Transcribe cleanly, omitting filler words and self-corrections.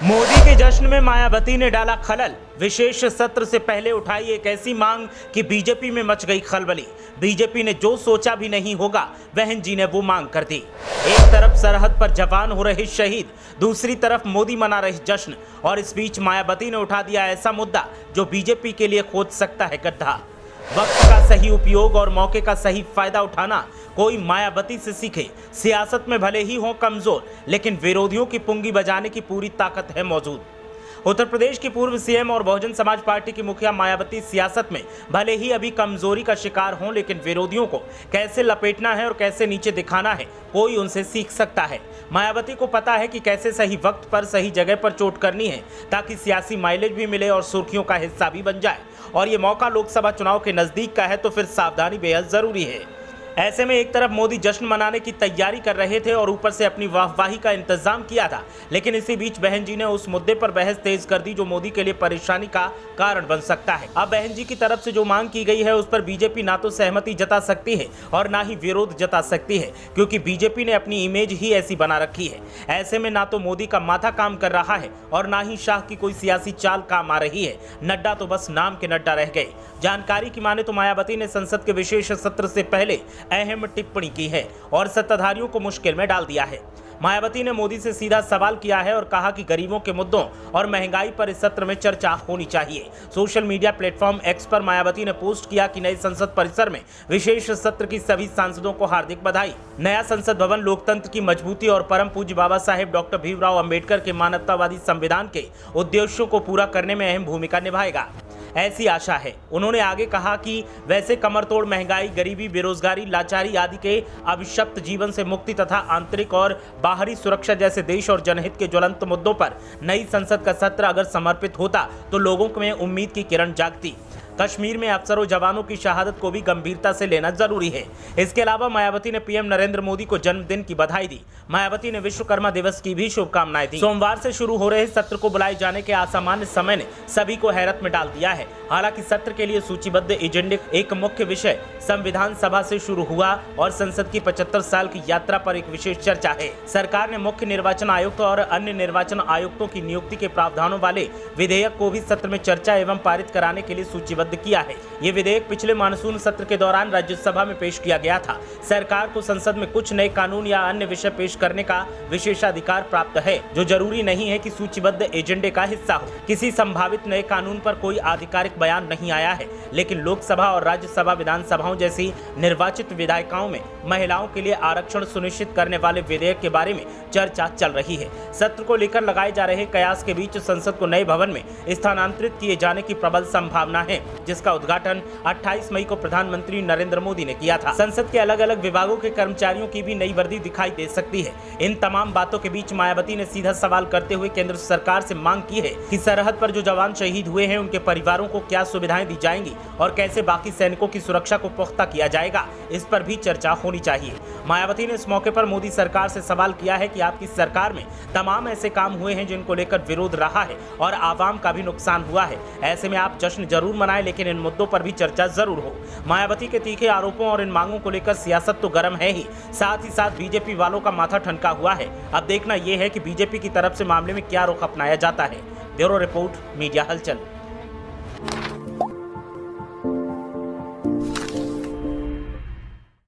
मोदी के जश्न में मायावती ने डाला खलल। विशेष सत्र से पहले उठाई एक ऐसी मांग कि बीजेपी में मच गई खलबली। बीजेपी ने जो सोचा भी नहीं होगा, बहन जी ने वो मांग कर दी। एक तरफ सरहद पर जवान हो रहे शहीद, दूसरी तरफ मोदी मना रहे जश्न, और इस बीच मायावती ने उठा दिया ऐसा मुद्दा जो बीजेपी के लिए खोद सकता है गड्ढा। वक्त का सही उपयोग और मौके का सही फायदा उठाना कोई मायावती से सीखे। सियासत में भले ही हो कमजोर, लेकिन विरोधियों की पुंगी बजाने की पूरी ताकत है मौजूद। उत्तर प्रदेश की पूर्व सीएम और बहुजन समाज पार्टी की मुखिया मायावती सियासत में भले ही अभी कमजोरी का शिकार हों, लेकिन विरोधियों को कैसे लपेटना है और कैसे नीचे दिखाना है, कोई उनसे सीख सकता है। मायावती को पता है कि कैसे सही वक्त पर सही जगह पर चोट करनी है, ताकि सियासी माइलेज भी मिले और सुर्खियों का हिस्सा भी बन जाए। और ये मौका लोकसभा चुनाव के नजदीक का है, तो फिर सावधानी बेहद जरूरी है। ऐसे में एक तरफ मोदी जश्न मनाने की तैयारी कर रहे थे और ऊपर से अपनी वाहवाही का इंतजाम किया था, लेकिन इसी बीच बहन जी ने उस मुद्दे पर बहस तेज कर दी जो मोदी के लिए परेशानी का कारण बन सकता है। अब बहन जी की तरफ से जो मांग की गई है, उस पर बीजेपी ना तो सहमति जता सकती है और ना ही विरोध जता सकती है, क्योंकि बीजेपी ने अपनी इमेज ही ऐसी बना रखी है। ऐसे में ना तो मोदी का माथा काम कर रहा है और ना ही शाह की कोई सियासी चाल काम आ रही है। नड्डा तो बस नाम के नड्डा रह गए। जानकारी की माने तो मायावती ने संसद के विशेष सत्र से पहले अहम टिप्पणी की है और सत्ताधारियों को मुश्किल में डाल दिया है। मायावती ने मोदी से सीधा सवाल किया है और कहा कि गरीबों के मुद्दों और महंगाई पर इस सत्र में चर्चा होनी चाहिए। सोशल मीडिया प्लेटफॉर्म एक्स पर मायावती ने पोस्ट किया कि नए संसद परिसर में विशेष सत्र की सभी सांसदों को हार्दिक बधाई। नया संसद भवन लोकतंत्र की मजबूती और परम पूज्य बाबा साहेब डॉक्टर भीमराव अंबेडकर के मानवतावादी संविधान के उद्देश्यों को पूरा करने में अहम भूमिका निभाएगा, ऐसी आशा है। उन्होंने आगे कहा कि वैसे कमरतोड़ महंगाई, गरीबी, बेरोजगारी, लाचारी आदि के अभिशप्त जीवन से मुक्ति तथा आंतरिक और बाहरी सुरक्षा जैसे देश और जनहित के ज्वलंत मुद्दों पर नई संसद का सत्र अगर समर्पित होता तो लोगों में उम्मीद की किरण जागती। कश्मीर में अफसरों जवानों की शहादत को भी गंभीरता से लेना जरूरी है। इसके अलावा मायावती ने पीएम नरेंद्र मोदी को जन्मदिन की बधाई दी। मायावती ने विश्वकर्मा दिवस की भी शुभकामनाएं दी। सोमवार से शुरू हो रहे सत्र को बुलाए जाने के असामान्य समय ने सभी को हैरत में डाल दिया है। हालांकि सत्र के लिए सूचीबद्ध एजेंडे एक मुख्य विषय संविधान सभा से शुरू हुआ और संसद की 75 साल की यात्रा पर एक विशेष चर्चा है। सरकार ने मुख्य निर्वाचन आयुक्त और अन्य निर्वाचन आयुक्तों की नियुक्ति के प्रावधानों वाले विधेयक को भी सत्र में चर्चा एवं पारित कराने के लिए सूचीबद्ध किया है। ये विधेयक पिछले मानसून सत्र के दौरान राज्यसभा में पेश किया गया था। सरकार को संसद में कुछ नए कानून या अन्य विषय पेश करने का विशेषाधिकार प्राप्त है, जो जरूरी नहीं है कि सूचीबद्ध एजेंडे का हिस्सा हो। किसी संभावित नए कानून पर कोई आधिकारिक बयान नहीं आया है, लेकिन लोकसभा और राज्यसभा विधानसभाओं जैसी निर्वाचित विधायिकाओं में महिलाओं के लिए आरक्षण सुनिश्चित करने वाले विधेयक के बारे में चर्चा चल रही है। सत्र को लेकर लगाए जा रहे कयास के बीच संसद को नए भवन में स्थानांतरित किए जाने की प्रबल संभावना है, जिसका उद्घाटन 28 मई को प्रधानमंत्री नरेंद्र मोदी ने किया था। संसद के अलग अलग विभागों के कर्मचारियों की भी नई वर्दी दिखाई दे सकती है। इन तमाम बातों के बीच मायावती ने सीधा सवाल करते हुए केंद्र सरकार से मांग की है कि सरहद पर जो जवान शहीद हुए हैं, उनके परिवारों को क्या सुविधाएं दी जाएंगी और कैसे बाकी सैनिकों की सुरक्षा को पुख्ता किया जाएगा, इस पर भी चर्चा होनी चाहिए। मायावती ने इस मौके पर मोदी सरकार से सवाल किया है कि आपकी सरकार में तमाम ऐसे काम हुए हैं जिनको लेकर विरोध रहा है और आवाम का भी नुकसान हुआ है। ऐसे में आप जश्न जरूर मनाएं, लेकिन इन मुद्दों पर भी चर्चा जरूर हो। मायावती के तीखे आरोपों और इन मांगों को लेकर सियासत तो गर्म है ही, साथ ही साथ बीजेपी वालों का माथा ठनका हुआ है। अब देखना यह है कि बीजेपी की तरफ से मामले में क्या रुख अपनाया जाता है। ब्यूरो रिपोर्ट, मीडिया हलचल।